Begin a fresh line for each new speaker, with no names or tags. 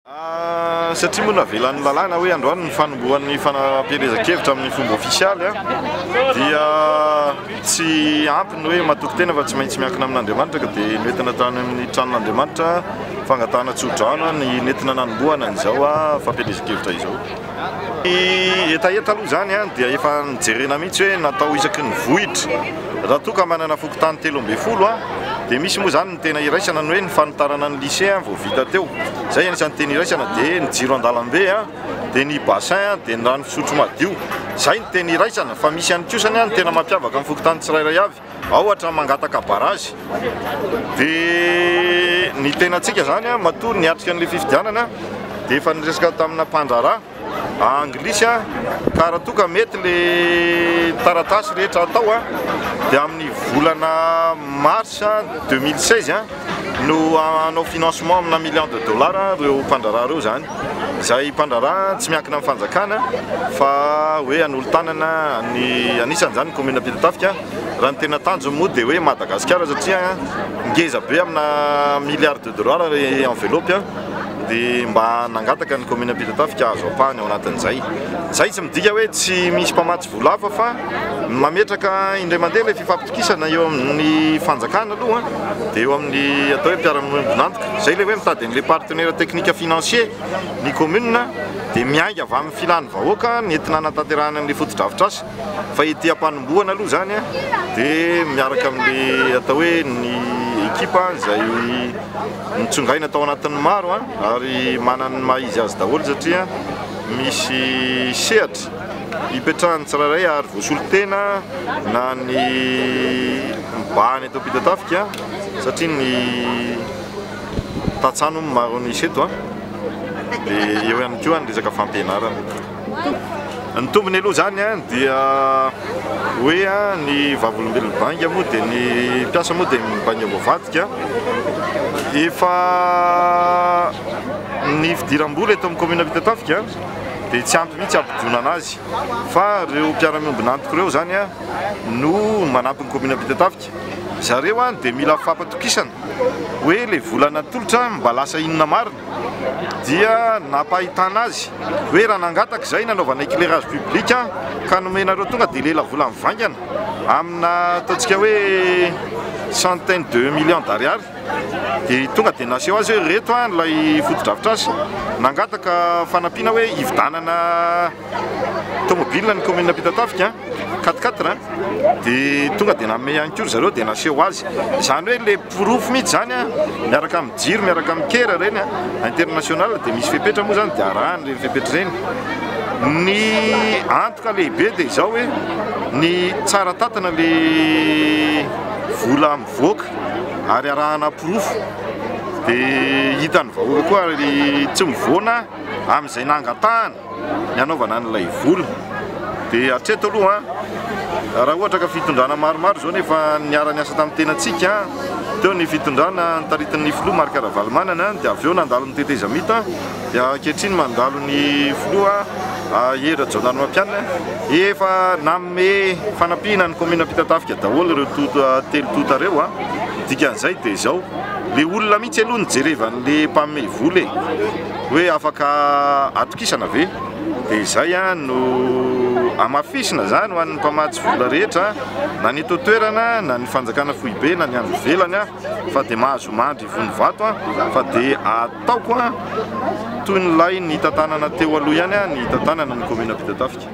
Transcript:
Satria moa navelan'ny lalàna hoe androany ny fanombohan'ny fanampirezan-kevitra amin'ny fomba ofisialy dia tsy ampy ny hoe matoky tena fa tsy maintsy miankina amin'Andriamanitra ka dia nentina tany amin'ny tranon'Andriamanitra fangatahana tsodrano ny nentina nanombohana an'izao fampielezan-kevitra izao. Etaeta aloha zany dia efa nijerena mihitsy hoe natao isaky ny vohitra raha toa ka manana fokontany 13 dia misy moa zany ny tena iraisana ny hoe ny fanotarana ny lycée vao vita teo. Zay anisan'ny tena iraisana dia ny jiro an-dalambe dia ny bassin dia ny rano fisotro madio. Zay ny tena iraisana fa misy ihany kosany ny tena mampiavaka amin'ny fokontany tsirairay avy ohatra mangataka barazy. Dia ny tena tsika zany matory ny atrika an'ilay fifidianana dia efa niresaka tamina mpandrarà anglisy ka raha toa ka mety le taratasy rehetra atao dia amin'ny volana mars 2016 no anao financement amina $1 million reo mpandrarà reo zany. Izay mpandrarà tsy miankina amin'ny fanjakana fa hoe an'olo-tanana ny anisan'izany ny commune Ampitatafika raha ny tena tanjony moa dia hoe Madagasikara satria ngeza be amina $1 milliard enveloppe dia mba nangataka ny commune Ampitatafika azo apahany ao anatin'izay. Zay tsy midika hoe tsy misy mpamatsy vola hafa fa mametraka indray mandeha ilay fifampitokisana eo amin'ny fanjakana aloha dia eo amin'ny atao hoe mpiara-miombonantoka. Zay ilay hoe mitady an'ilay partenaire technique financier ny commune dia miainga avy amin'ny filan'ny vahoaka nentina hanatanterahana an'ilay fotodrafitr'asa fa ety am-panombohana aloha zany dia miaraka amin'ilay atao hoe ny ekipa izay nitsongaina tao anatin'ny maro ary manana ny maha izy azy daholo satria misy sehatra hipetrahany tsirairay ary voasolon-tena na ny mibahany eto Ampitatafika satria ny tatsano maro nisy eto dia eo ihany koa ny resaka fampianarana. Ny tombony aloha zany dia hoe ny vavolombelon'ny bangy moa dia ny mpiasa moa dia mibainga voavadika efa ny fidiram-bola eto amin'ny commune Ampitatafika dia tsy ampy mihitsy ampidonana azy fa reo mpiara-miombonantoka reo zany no manampy ny commune Ampitatafika. Zareo dia mila fampatokisana hoe le volana tolotra mba lasa inona marina dia napahitana azy hoe raha nangataka zay nanaovana éclairage public ka nomenareo tonga dia lela vola mivangana amina ataontsika hoe centaine de millions d'ariary dia tonga dia naseho azy hoe reto nilay fotodrafitr'asa nangataka fanampiana hoe hividanana tomobile ny commune Ampitatafika 4x4 dia tonga dia nanome ihany koa zareo dia naseho azy zany hoe le porofo mihitsy zany miaraka amin'ny jiro miaraka amin'ny kera reny international dia misy fepetra moa zany dia arahany reny fepetra reny. Ny antoka lehibe dia izao hoe ny tsara tatana le vola mivoaka ary arahana porofo dia hitan'ny vahoaka koa ary tsy mivoana amin'izay nangatahana ny anaovana an'ilay vola. Dia hatreto aloha raha ohatra ka fitondrana maromaro zao nefa niara niasa tamin'ny tenantsika teo ny fitondrana nitaritin'ny filoha Marc Ravalomanana dia avy eo nandalo ny Tete Zamita dia ankehitriny mandalo ny filoha Hera Jonaromampianina efa nanome fanampiana ny commune Ampitatafika daholo ireo telo tota reo dikan'izay dia izao le olona mihitsy aloha nijerevan'le mpamme vola hoe afaka atokisana ve dia izay no amafisina zany ho an'ny mpamatsy vola rehetra na ny eto toerana na ny fanjakana foibe na ny andro velany fa dia mahazo mandry vony vato fa dia ataoko toy ny lay ny tantanana teo aloha ihany ny tantanana ny commune Ampitatafika.